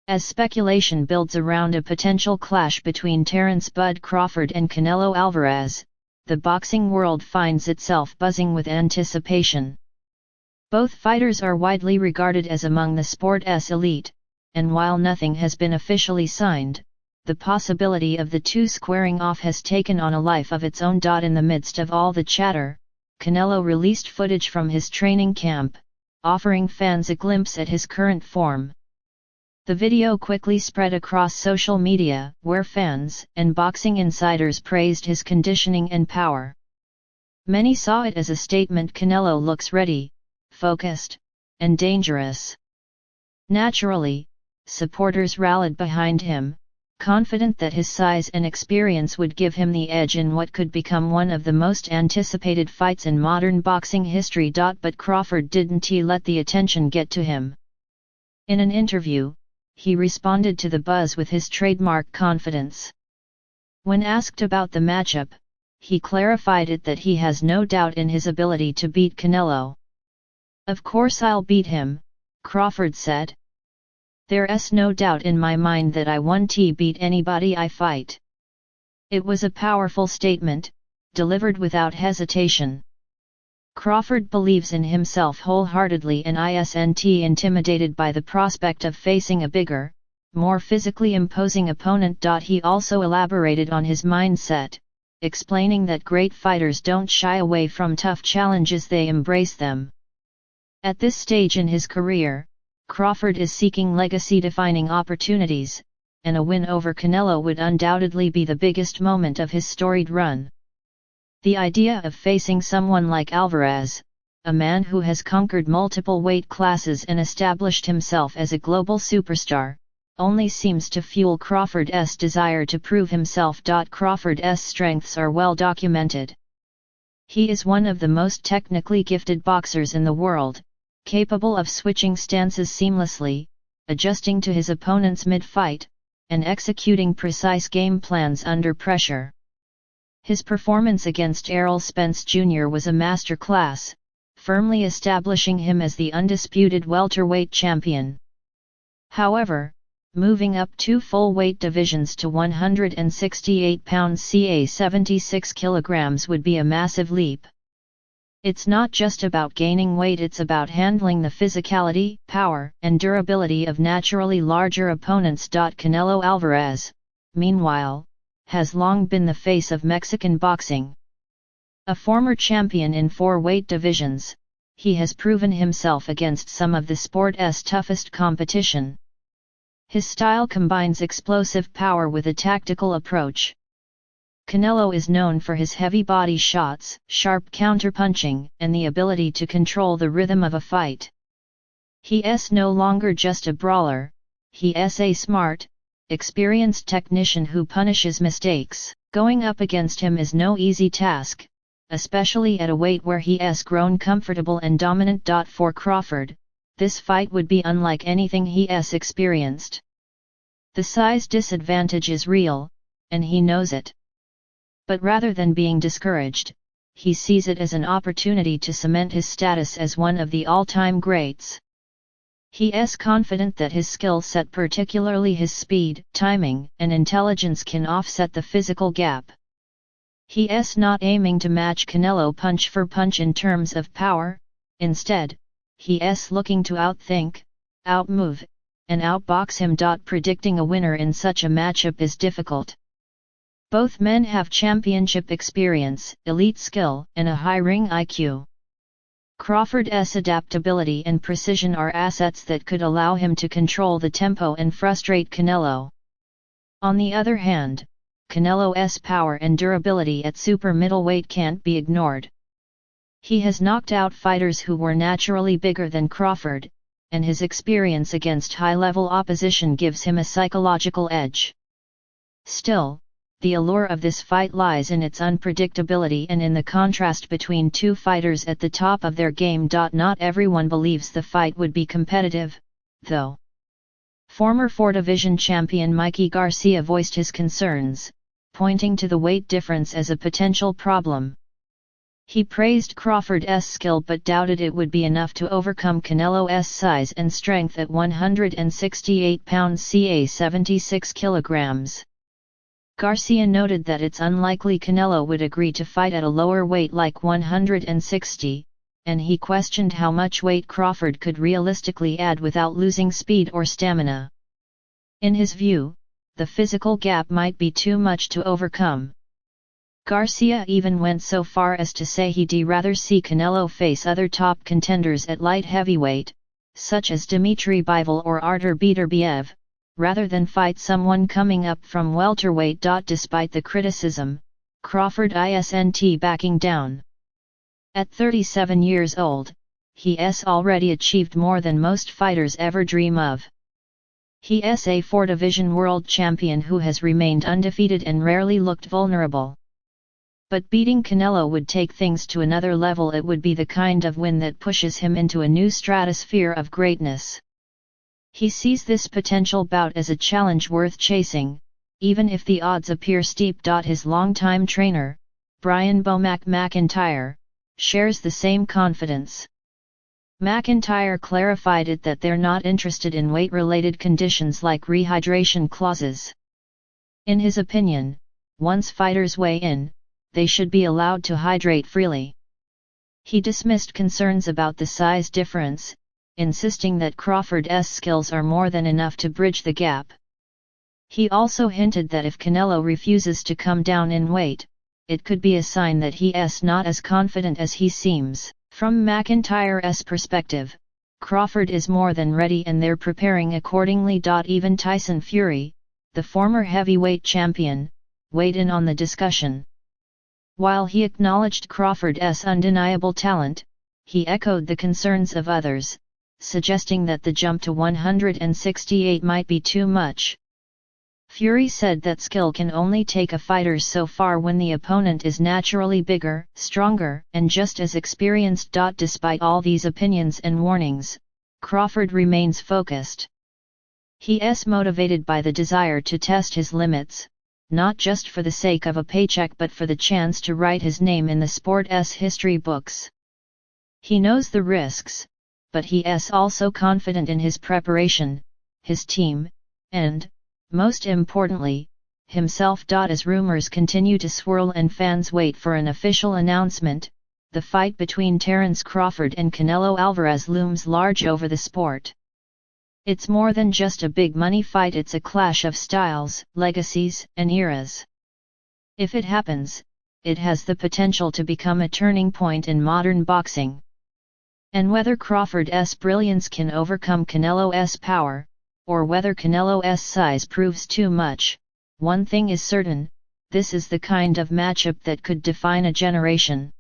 As speculation builds around a potential clash between Terence "Bud" Crawford and Canelo Alvarez, the boxing world finds itself buzzing with anticipation. Both fighters are widely regarded as among the sport's elite, and while nothing has been officially signed, the possibility of the two squaring off has taken on a life of its own. In the midst of all the chatter, Canelo released footage from his training camp, offering fans a glimpse at his current form. The video quickly spread across social media, where fans and boxing insiders praised his conditioning and power. Many saw it as a statement: Canelo looks ready, focused, and dangerous. Naturally, supporters rallied behind him, confident that his size and experience would give him the edge in what could become one of the most anticipated fights in modern boxing history. But Crawford didn't let the attention get to him. In an interview, he responded to the buzz with his trademark confidence. When asked about the matchup, he clarified that he has no doubt in his ability to beat Canelo. "Of course I'll beat him," Crawford said. "There's no doubt in my mind that I won't beat anybody I fight." It was a powerful statement, delivered without hesitation. Crawford believes in himself wholeheartedly and isn't intimidated by the prospect of facing a bigger, more physically imposing opponent. He also elaborated on his mindset, explaining that great fighters don't shy away from tough challenges, they embrace them. At this stage in his career, Crawford is seeking legacy-defining opportunities, and a win over Canelo would undoubtedly be the biggest moment of his storied run. The idea of facing someone like Alvarez, a man who has conquered multiple weight classes and established himself as a global superstar, only seems to fuel Crawford's desire to prove himself. Crawford's strengths are well documented. He is one of the most technically gifted boxers in the world, capable of switching stances seamlessly, adjusting to his opponent's mid-fight, and executing precise game plans under pressure. His performance against Errol Spence Jr. was a masterclass, firmly establishing him as the undisputed welterweight champion. However, moving up 2 full weight divisions to 168 pounds ca 76 kilograms would be a massive leap. It's not just about gaining weight, it's about handling the physicality, power, and durability of naturally larger opponents. Canelo Alvarez, meanwhile, has long been the face of Mexican boxing. A former champion in 4 weight divisions, he has proven himself against some of the sport's toughest competition. His style combines explosive power with a tactical approach. Canelo is known for his heavy body shots, sharp counterpunching, and the ability to control the rhythm of a fight. He's no longer just a brawler, he's a smart, experienced technician who punishes mistakes. Going up against him is no easy task, especially at a weight where he's grown comfortable and dominant. For Crawford, this fight would be unlike anything he's experienced. The size disadvantage is real, and he knows it. But rather than being discouraged, he sees it as an opportunity to cement his status as one of the all-time greats. He's confident that his skill set, particularly his speed, timing, and intelligence, can offset the physical gap. He's not aiming to match Canelo punch for punch in terms of power, instead, he's looking to outthink, outmove, and outbox him. Predicting a winner in such a matchup is difficult. Both men have championship experience, elite skill, and a high ring IQ. Crawford's adaptability and precision are assets that could allow him to control the tempo and frustrate Canelo. On the other hand, Canelo's power and durability at super middleweight can't be ignored. He has knocked out fighters who were naturally bigger than Crawford, and his experience against high-level opposition gives him a psychological edge. Still, the allure of this fight lies in its unpredictability and in the contrast between two fighters at the top of their game. Not everyone believes the fight would be competitive, though. Former 4-division champion Mikey Garcia voiced his concerns, pointing to the weight difference as a potential problem. He praised Crawford's skill but doubted it would be enough to overcome Canelo's size and strength at 168 pounds ca 76 kilograms. Garcia noted that it's unlikely Canelo would agree to fight at a lower weight like 160, and he questioned how much weight Crawford could realistically add without losing speed or stamina. In his view, the physical gap might be too much to overcome. Garcia even went so far as to say he'd rather see Canelo face other top contenders at light heavyweight, such as Dmitry Bivol or Artur Beterbiev, rather than fight someone coming up from welterweight. Despite the criticism, Crawford isn't backing down. At 37 years old, he's already achieved more than most fighters ever dream of. He's a four-division world champion who has remained undefeated and rarely looked vulnerable. But beating Canelo would take things to another level. It would be the kind of win that pushes him into a new stratosphere of greatness. He sees this potential bout as a challenge worth chasing, even if the odds appear steep. His longtime trainer, Brian "Bomac" McIntyre, shares the same confidence. McIntyre clarified it that they're not interested in weight-related conditions like rehydration clauses. In his opinion, once fighters weigh in, they should be allowed to hydrate freely. He dismissed concerns about the size difference, insisting that Crawford's skills are more than enough to bridge the gap. He also hinted that if Canelo refuses to come down in weight, it could be a sign that he's not as confident as he seems. From McIntyre's perspective, Crawford is more than ready and they're preparing accordingly. Even Tyson Fury, the former heavyweight champion, weighed in on the discussion. While he acknowledged Crawford's undeniable talent, he echoed the concerns of others, suggesting that the jump to 168 might be too much. Fury said that skill can only take a fighter so far when the opponent is naturally bigger, stronger, and just as experienced. Despite all these opinions and warnings, Crawford remains focused. He's motivated by the desire to test his limits, not just for the sake of a paycheck but for the chance to write his name in the sport's history books. He knows the risks, but he's also confident in his preparation, his team, and, most importantly, himself. As rumors continue to swirl and fans wait for an official announcement, the fight between Terence Crawford and Canelo Alvarez looms large over the sport. It's more than just a big money fight, it's a clash of styles, legacies, and eras. If it happens, it has the potential to become a turning point in modern boxing. And whether Crawford's brilliance can overcome Canelo's power, or whether Canelo's size proves too much, one thing is certain: this is the kind of matchup that could define a generation.